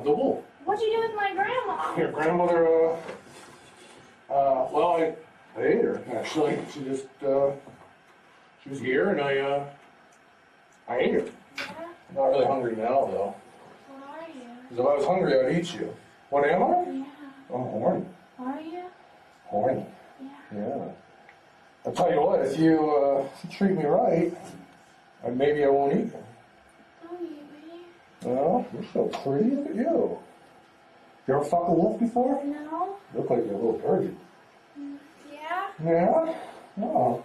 the wolf. What'd you do with my grandma? Your grandmother, well, I ate her, actually. She just, she was here and I ate her. Yeah? I'm not really hungry now, though. What are you? Because if I was hungry, I'd eat you. What am I? Yeah. I'm horny. Are you? Horny. Yeah. Yeah. I'll tell you what, if you treat me right, maybe I won't eat you. Don't eat me. Oh, you're so pretty. Look at you. You ever fuck a wolf before? No? You look like you're a little virgin. Yeah? Yeah? Oh.